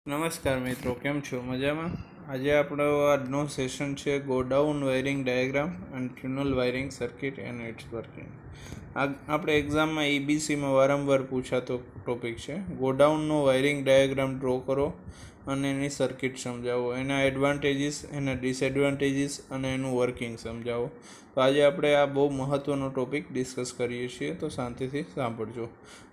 નમસ્કાર મિત્રો, કેમ છો? મજામાં? આજે આપણો આજનો સેશન છે godown wiring diagram and tunnel wiring circuit and its working. આપણે એક્ઝામમાં EBCમાં વારંવાર પૂછાતો ટોપિક છે. ગોડાઉનનો વાયરિંગ ડાયાગ્રામ ડ્રો કરો અને એની સર્કિટ સમજાવો, એના એડવાન્ટેજીસ, એના ડિસએડવાન્ટેજીસ અને એનું વર્કિંગ સમજાવો. તો આજે આપણે આ બહુ મહત્ત્વનો ટોપિક ડિસ્કસ કરીએ છીએ, તો શાંતિથી સાંભળજો.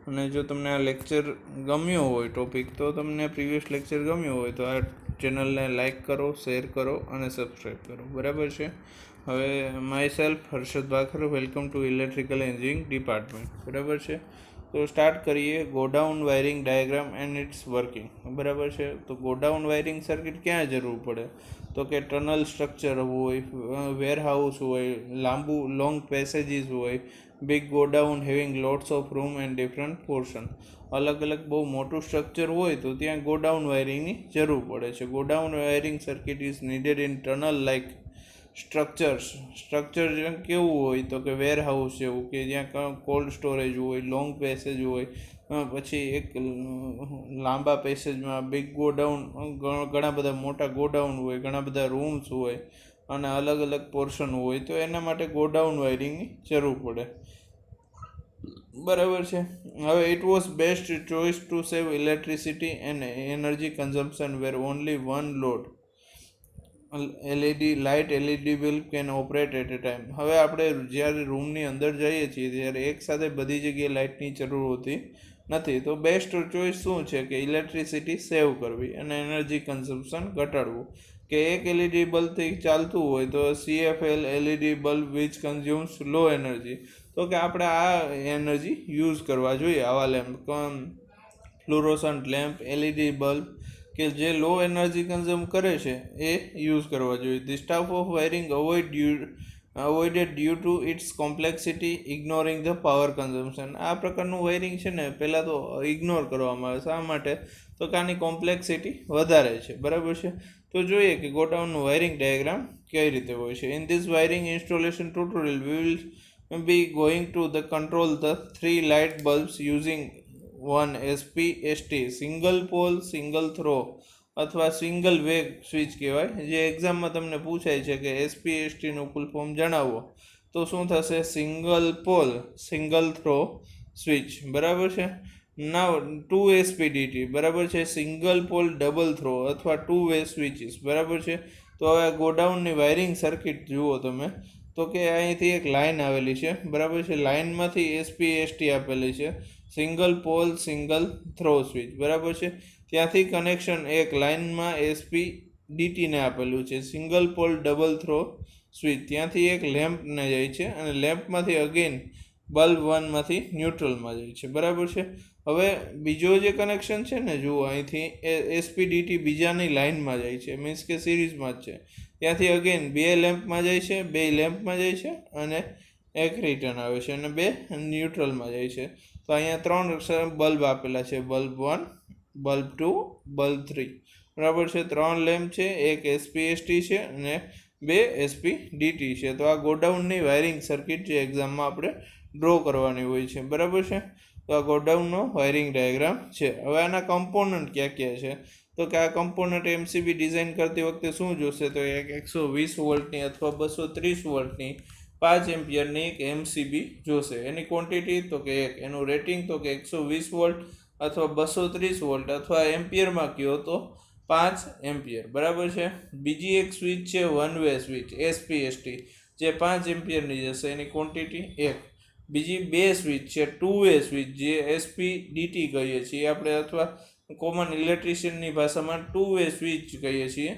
અને જો તમને આ લેક્ચર ગમ્યો હોય ટોપિક, તો તમને પ્રીવિયસ લેક્ચર ગમ્યો હોય તો આ ચેનલને લાઇક કરો, શેર કરો અને સબસ્ક્રાઈબ કરો. બરાબર છે? હવે myself Harshad Bhakhar, welcome to electrical engineering department. બરાબર છે? તો સ્ટાર્ટ કરીએ. Godown wiring diagram and its working. બરાબર છે? તો ગોડાઉન વાયરિંગ સર્કિટ ક્યાં જરૂર પડે? તો કે ટનલ સ્ટ્રક્ચર હોય, વેરહાઉસ હોય, લોંગ પેસેજીસ હોય, big godown having lots of room and different portion. અલગ અલગ બહુ મોટું સ્ટ્રક્ચર હોય તો ત્યાં ગોડાઉન વાયરિંગની જરૂર પડે છે. Godown wiring circuit is needed in tunnel like structure કેવું હોય તો કે વેરહાઉસ જેવું, કે જ્યાં કોલ્ડ સ્ટોરેજ હોય, લોંગ પેસેજ હોય, પછી એક લાંબા પેસેજમાં બિગ ગોડાઉન, ઘણા બધા મોટા ગોડાઉન હોય, ઘણા બધા રૂમ્સ હોય અને અલગ અલગ પોર્શન હોય, તો એના માટે ગોડાઉન વાયરિંગની જરૂર પડે. બરાબર છે? હવે it was best choice to save electricity and energy consumption where only one load LED bulb can operate at a time. હવે આપણે જ્યારે રૂમની અંદર જઈએ છીએ ત્યારે એકસાથે બધી જગ્યાએ લાઇટની જરૂર હોતી નથી. તો બેસ્ટ ચોઇસ શું છે કે ઇલેક્ટ્રિસિટી સેવ કરવી અને એનર્જી કન્ઝમ્પશન ઘટાડવું. કે એક LED બલ્બથી ચાલતું હોય તો CFL LED bulb which consumes low energy, તો કે આપણે આ એનર્જી યુઝ કરવા જોઈએ. આવા lamp, fluorescent lamp, LED bulb કે જે લો એનર્જી કન્ઝ્યુમ કરે છે એ યુઝ કરવા જોઈએ. The staff of wiring avoided due to its complexity ignoring the power consumption. આ પ્રકારનું વાયરિંગ છે ને પહેલાં તો ઇગ્નોર કરવામાં આવે. શા માટે? તો કે આની કોમ્પ્લેક્સિટી વધારે છે. બરાબર છે? તો જોઈએ કે ગોડાઉનનું વાયરિંગ ડાયાગ્રામ કઈ રીતે હોય છે. In this wiring installation tutorial we will be going to the control the 3 light bulbs using one SPST, single pole, single throw અથવા સિંગલ વેગ સ્વિચ કહેવાય. જે એક્ઝામમાં તમને પૂછાય છે કે SPSTનું ફૂલ ફોર્મ જણાવો, તો શું થશે? Single pole, single throw switch. બરાબર છે? નાવ 2 SPDT. બરાબર છે? સિંગલ પોલ ડબલ થ્રો અથવા 2 વે સ્વિચીસ. બરાબર છે? તો હવે ગોડાઉનની વાયરિંગ સર્કિટ જુઓ તમે, તો કે અહીંથી એક લાઇન આવેલી છે. બરાબર છે? લાઇનમાંથી SPST આપેલી છે, single pole single throw switch. બરાબર છે? ત્યાંથી કનેક્શન એક લાઇનમાં SPDTને આપેલું છે, single pole double throw switch. ત્યાંથી એક લેમ્પને જાય છે અને લેમ્પમાંથી અગેન બલ્બ 1માંથી ન્યુટ્રલમાં જાય છે. બરાબર છે? હવે બીજો જે કનેક્શન છે ને, જુઓ અહીંથી SPDT બીજાની લાઇનમાં જાય છે, મીન્સ કે સિરીઝમાં જ છે. ત્યાંથી અગેન 2 લેમ્પમાં જાય છે, 2 લેમ્પમાં જાય છે અને એક રિટર્ન આવે છે અને 2 ન્યુટ્રલમાં જાય છે. તો અહીંયા 3 બલ્બ આપેલા છે, બલ્બ 1, બલ્બ 2, બલ્બ 3. બરાબર છે? 3 લેમ્પ છે, એક SPST છે અને 2 SPDT છે. તો આ ગોડાઉનની વાયરિંગ સર્કિટ જે એક્ઝામમાં આપણે ડ્રો કરવાની હોય છે. બરાબર છે? તો આ ગોડાઉનનો વાયરિંગ ડાયાગ્રામ છે. હવે આના કમ્પોનન્ટ ક્યાં ક્યાં છે? તો કે આ કમ્પોનન્ટ MCB ડિઝાઇન કરતી વખતે શું જોશે? તો એક 120 વોલ્ટની અથવા 230 વોલ્ટની 5 એમ્પિયરની એક MCB જોશે. એની ક્વોન્ટિટી તો કે 1. એનું રેટિંગ તો કે 120 વોલ્ટ અથવા 230 વોલ્ટ અથવા એમ્પિયરમાં કહો તો 5 એમ્પિયર. બરાબર છે? બીજી એક સ્વિચ છે વન વે સ્વિચ SPST, જે 5 એમ્પિયરની જશે. એની ક્વોન્ટિટી 1. બીજી 2 સ્વિચ છે 2 વે સ્વિચ, જે SPDT કહીએ છીએ આપણે, અથવા કોમન ઇલેક્ટ્રિશિયનની ભાષામાં 2 વે સ્વિચ કહીએ છીએ,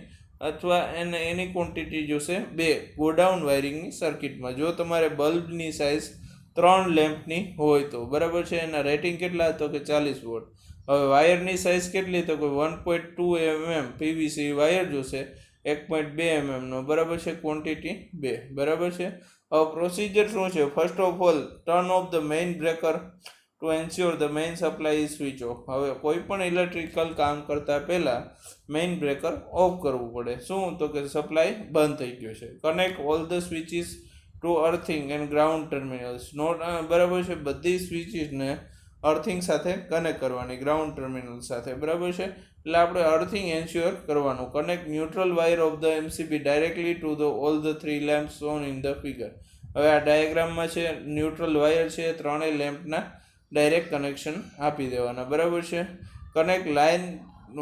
અથવા એની ક્વોન્ટિટી જોશે 2 ગોડાઉન વાયરિંગની સર્કિટમાં. જો તમારે બલ્બની સાઇઝ 3 લેમ્પની હોય તો. બરાબર છે? એના રેટિંગ કેટલા? તો કે 40 વોટ. હવે વાયરની સાઇઝ કેટલી? તો કે 1.2 mm PVC વાયર જોશે, 1.2 mm નો. બરાબર છે? ક્વોન્ટિટી 2. બરાબર છે? હવે પ્રોસિજર શું છે? First of all, turn off the main breaker two ensure the main supply is switch off. હવે કોઈ પણ ઇલેક્ટ્રિકલ કામ કરતાં પહેલાં મેઇન બ્રેકર ઓફ કરવું પડે. શું? તો કે સપ્લાય બંધ થઈ ગયો છે. Connect all the switches to earthing and ground terminals. બરાબર છે? બધી સ્વિચીસને અર્થિંગ સાથે કનેક્ટ કરવાની, ગ્રાઉન્ડ ટર્મિનલ સાથે. બરાબર છે? એટલે આપણે અર્થિંગ એન્શ્યોર કરવાનું. Connect neutral wire of the MCB directly to the all the 3 lamps shown in the figure. હવે આ ડાયાગ્રામમાં છે ન્યુટ્રલ વાયર છે, ત્રણેય લેમ્પના ડાયરેક્ટ કનેક્શન આપી દેવાના. બરાબર છે. Connect line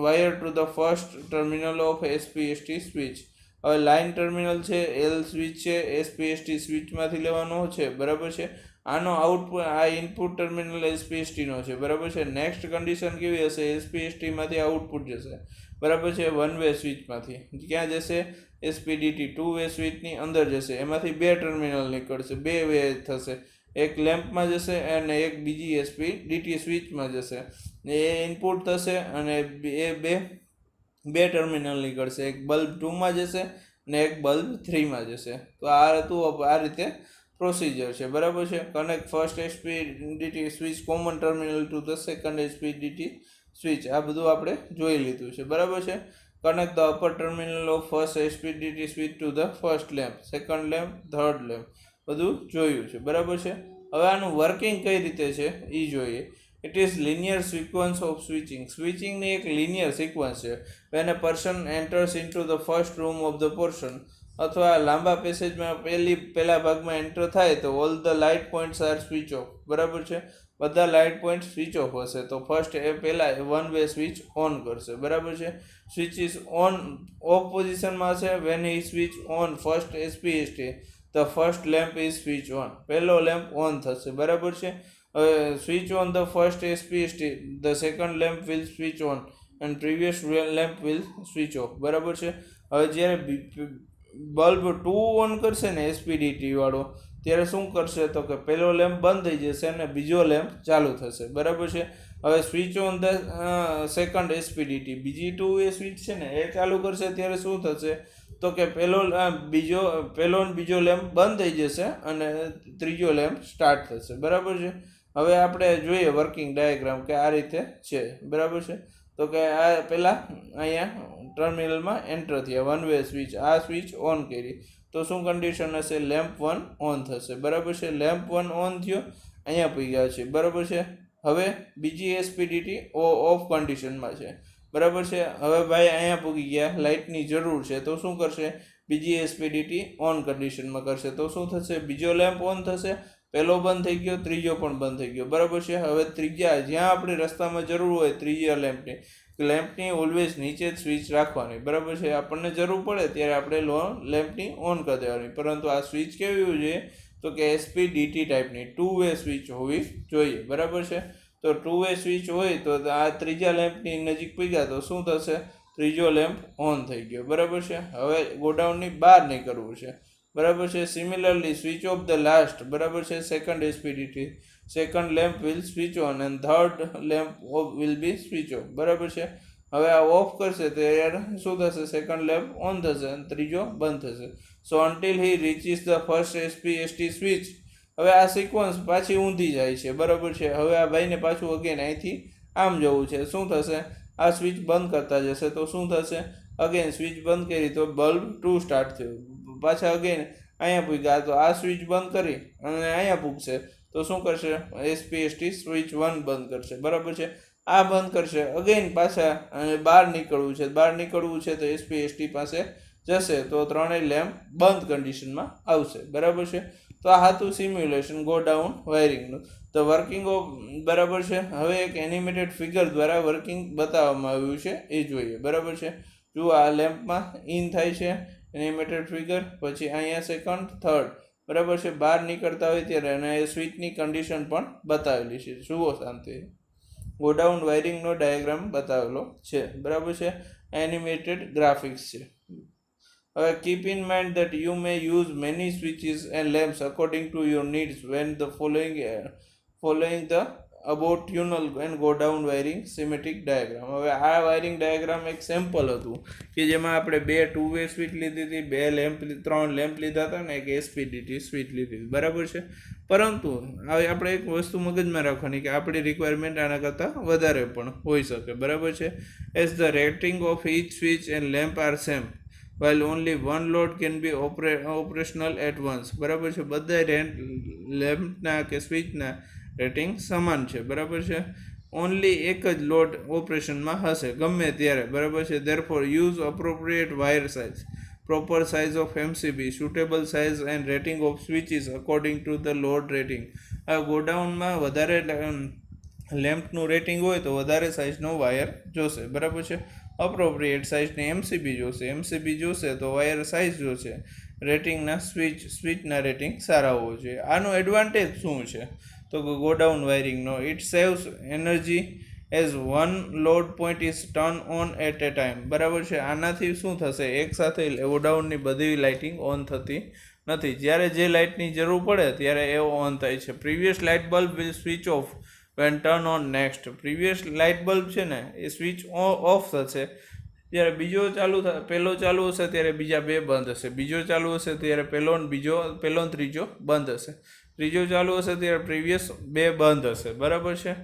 wire to the first terminal of SPST switch. હવે લાઇન ટર્મિનલ છે, એલ સ્વિચ છે, એસપીએસટી સ્વિચમાંથી લેવાનો છે. બરાબર છે. આનો આઉટપુટ, આ ઇનપુટ ટર્મિનલ એસપીએસટીનો છે. બરાબર છે. નેક્સ્ટ કન્ડિશન કેવી હશે? એસપીએસટીમાંથી આઉટપુટ જશે. બરાબર છે. વન વે સ્વિચમાંથી ક્યાં જશે? એસપીડીટી ટુ વે સ્વિચની અંદર જશે. એમાંથી બે ટર્મિનલ નીકળશે, બે વે થશે. એક લેમ્પમાં જશે અને એક બીજી એસપીડીટી સ્વિચમાં જશે. એ ઇનપુટ થશે અને એ બે ટર્મિનલ નીકળશે. એક બલ્બ 2માં જશે અને એક બલ્બ 3માં જશે. તો આ હતું, આ રીતે પ્રોસિજર છે. બરાબર છે. Connect first SPDT switch common terminal to the second SPDT switch. આ બધું આપણે જોઈ લીધું છે. બરાબર છે. Connect the upper terminal of first SPDT switch to the first lamp, second lamp, third lamp, બધું જોયું છે. બરાબર છે. હવે આનું વર્કિંગ કઈ રીતે છે એ જોઈએ. It is linear sequence of switching. સ્વિચિંગની એક લિનિયર સિક્વન્સ છે. When a person enters into the first room of the person, અથવા લાંબા પેસેજમાં પહેલા ભાગમાં એન્ટર થાય તો all the light points are switch off. બરાબર છે. બધા લાઇટ પોઈન્ટ સ્વિચ ઓફ હશે. તો ફર્સ્ટ એ પહેલાં વન વે સ્વિચ ઓન કરશે. બરાબર છે. સ્વિચ ઇઝ ઓન ઓફ પોઝિશનમાં હશે. When he switch on first SPST the first lamp is switch on. પહેલો લેમ્પ ઓન થશે. બરાબર છે. હવે switch on the first SPST the second lamp will switch on and previous lamp will switch off. બરાબર છે. હવે જ્યારે bulb 2 on કરશે ને એસપીડીટી વાળો, ત્યારે શું કરશે? તો કે પહેલો લેમ્પ બંધ થઈ જશે અને બીજો લેમ્પ ચાલુ થશે. બરાબર છે. હવે સ્વિચ ઓન ધ સેકન્ડ એસપીડીટી, બીજી 2 વે સ્વિચ છે ને એ ચાલુ કરશે, ત્યારે શું થશે? તો કે પહેલો ને બીજો લેમ્પ બંધ થઈ જશે અને ત્રીજો લેમ્પ સ્ટાર્ટ થશે. બરાબર છે. હવે આપણે જોઈએ વર્કિંગ ડાયાગ્રામ કે આ રીતે છે. બરાબર છે. તો કે આ પહેલાં અહીંયા ટર્મિનલમાં એન્ટર થયા, વન વે સ્વિચ, આ સ્વિચ ઓન કરી તો શું કન્ડિશન હશે? લેમ્પ 1 ઓન થશે. બરાબર છે. લેમ્પ 1 ઓન થયો, અહીંયા પૂગ્યા છે. બરાબર છે. હવે બીજી એસપીડીટી ઓફ કન્ડિશનમાં છે. બરાબર છે. હવે ભાઈ અહીંયા પૂગી ગયા, લાઇટની જરૂર છે, તો શું કરશે? બીજી એસપીડીટી ઓન કન્ડિશનમાં કરશે. તો શું થશે? બીજો લેમ્પ ઓન થશે, પહેલો બંધ થઈ ગયો, ત્રીજો પણ બંધ થઈ ગયો. બરાબર છે. હવે ત્રીજા, જ્યાં આપણે રસ્તામાં જરૂર હોય ત્રીજા લેમ્પની ઓલવેઝ નીચે જ સ્વિચ રાખવાની. બરાબર છે. આપણને જરૂર પડે ત્યારે આપણે લેમ્પની ઓન કરી દેવાની. પરંતુ આ સ્વિચ કેવી હોવી જોઈએ? તો કે એસપીડીટી ટાઈપની 2 વે સ્વિચ હોવી જોઈએ. બરાબર છે. તો 2 વે સ્વિચ હોય તો આ ત્રીજા લેમ્પની નજીક પગ્યા તો શું થશે? ત્રીજો લેમ્પ ઓન થઈ ગયો. બરાબર છે. હવે ગોડાઉનની બહાર નીકળવું છે. બરાબર છે. Similarly switch off the last. બરાબર છે. Second SPDT, second lamp will switch on and third lamp will be switch off. બરાબર છે. હવે આ ઓફ કરશે ત્યારે શું થશે? સેકન્ડ લેમ્પ ઓન થશે અને ત્રીજો બંધ થશે. So until he reaches the first SPST switch. હવે આ સિક્વન્સ પાછી ઊંધી જાય છે. બરાબર છે. હવે આ ભાઈને પાછું અગેન અહીંથી આમ જવું છે. શું થશે? આ સ્વિચ બંધ કરતા જશે તો શું થશે? અગેન સ્વિચ બંધ કરી તો બલ્બ 2 સ્ટાર્ટ થયું. પાછા અગેન અહીંયા પૂગ્યા તો આ સ્વિચ બંધ કરી અને અહીંયા પૂગશે તો શું કરશે? એસપીએસટી સ્વિચ 1 બંધ કરશે. બરાબર છે. આ બંધ કરશે, અગેન પાછા અને બહાર નીકળવું છે. બહાર નીકળવું છે તો એસપીએસટી પાસે જશે તો ત્રણેય લેમ્પ બંધ કન્ડિશનમાં આવશે. બરાબર છે. તો આ હતું સિમ્યુલેશન ગો ડાઉન વાયરિંગનું. તો વર્કિંગ ઓફ, બરાબર છે. હવે એક એનિમેટેડ ફિગર દ્વારા વર્કિંગ બતાવવામાં આવ્યું છે, એ જોઈએ. બરાબર છે. જુઓ, આ લેમ્પમાં ઇન થાય છે એનિમેટેડ ફિગર, પછી અહીંયા સેકન્ડ, થર્ડ. બરાબર છે. બહાર નીકળતા હોય ત્યારે અને સ્વિચની કન્ડિશન પણ બતાવેલી છે. જુઓ શાંતિ, ગોડાઉન વાયરિંગનો ડાયાગ્રામ બતાવેલો છે. બરાબર છે. એનિમેટેડ ગ્રાફિક્સ છે. હવે keep in mind that you may use many switches and lamps according to your needs when the following the about tunnel and go down wiring schematic diagram. હવે આ wiring diagram એક sample હતું કે જેમાં આપણે 2 2 way switch લીધી હતી, 2 lamp, 3 lamp લીધા હતા ને એક એસપીડીટી સ્વિચ લીધી હતી. બરાબર છે. પરંતુ હવે આપણે એક વસ્તુ મગજમાં રાખવાની કે આપણી રિક્વાયરમેન્ટ આના કરતાં વધારે પણ હોઈ શકે. બરાબર છે. As the rating of each switch and lamp are same while only one load can be operational at once. બરાબર છે. બધા લેમ્પના કે સ્વિચના રેટિંગ સમાન છે. બરાબર છે. ઓનલી એક જ લોડ ઓપરેશનમાં હશે ગમે ત્યારે, બરાબર છે. Therefore use appropriate wire size, proper size of MCB, suitable size and rating of switches according to the load rating. આ ગોડાઉનમાં વધારે લેમ્પનું રેટિંગ હોય તો વધારે સાઇઝનો વાયર જોશે, બરાબર છે. અપ્રોપ્રિએટ સાઇઝની MCB જોશે, MCB જોશે તો વાયર સાઇઝ જોશે. રેટિંગના સ્વિચના રેટિંગ સારા હોવો જોઈએ. આનો એડવાન્ટેજ શું છે તો ગોડાઉન વાયરિંગનો, it saves energy as one load point is turn on at a time, બરાબર છે. આનાથી શું થશે, એકસાથે ગોડાઉનની બધી લાઇટિંગ ઓન થતી નથી. જ્યારે જે લાઇટની જરૂર પડે ત્યારે એ ઓન થાય છે. Previous light bulb will switch off when turn on next. Previous light bulb છે ને એ સ્વિચ ઓફ થશે, જ્યારે બીજો ચાલુ થાય, પહેલો ચાલુ હશે ત્યારે બીજા બે બંધ હશે, બીજો ચાલુ હશે ત્યારે પહેલો ને ત્રીજો બંધ હશે, ત્રીજો ચાલુ હશે ત્યારે પ્રીવિયસ બે બંધ હશે, બરાબર છે.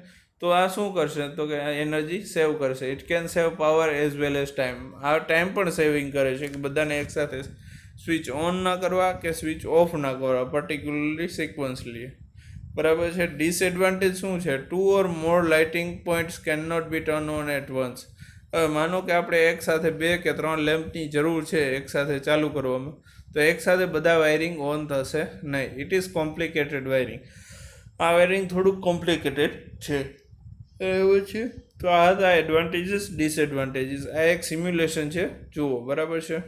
તો આ શું કરશે તો કે એનર્જી સેવ કરશે. It can save power as well as time. આ ટાઈમ પણ સેવિંગ કરે છે કે બધાને એકસાથે સ્વિચ ઓન ના કરવા કે સ્વિચ ઓફ ના કરવા, પર્ટિક્યુલરલી સિક્વન્સલી, બરાબર છે. ડિસએડવાન્ટેજ શું છે, 2 or more lighting points can not be turn on at once. હવે માનો કે આપણે એકસાથે 2 કે 3 લેમ્પની જરૂર છે એકસાથે ચાલુ કરવામાં, તો એકસાથે બધા વાયરિંગ ઓન થશે નહીં. It is complicated wiring. આ વાયરિંગ થોડુંક કોમ્પ્લિકેટેડ છે, એવું છે. તો આ હતા એડવાન્ટેજીસ, ડિસએડવાન્ટેજીસ. આ એક સિમ્યુલેશન છે, જુઓ, બરાબર છે.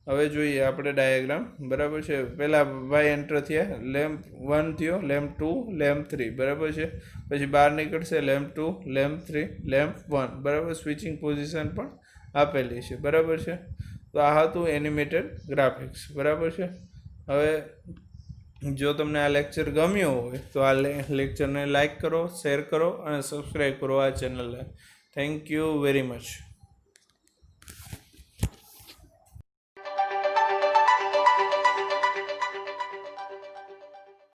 હવે જોઈએ આપણે ડાયાગ્રામ, બરાબર છે. પહેલાં ભાઈ એન્ટર થયા, લેમ્પ 1 થયો, લેમ્પ 2, લેમ્પ 3, બરાબર છે. પછી બહાર નીકળશે લેમ્પ 2, લેમ્પ 3, લેમ્પ 1, બરાબર. સ્વિચિંગ પોઝિશન પણ આપેલી છે, બરાબર છે. તો આ હતું એનિમેટેડ ગ્રાફિક્સ, બરાબર છે. હવે જો તમને આ લેક્ચર ગમ્યો હોય તો આ લેક્ચરને લાઈક કરો, શેર કરો અને સબસ્ક્રાઈબ કરો આ ચેનલને. Thank you very much.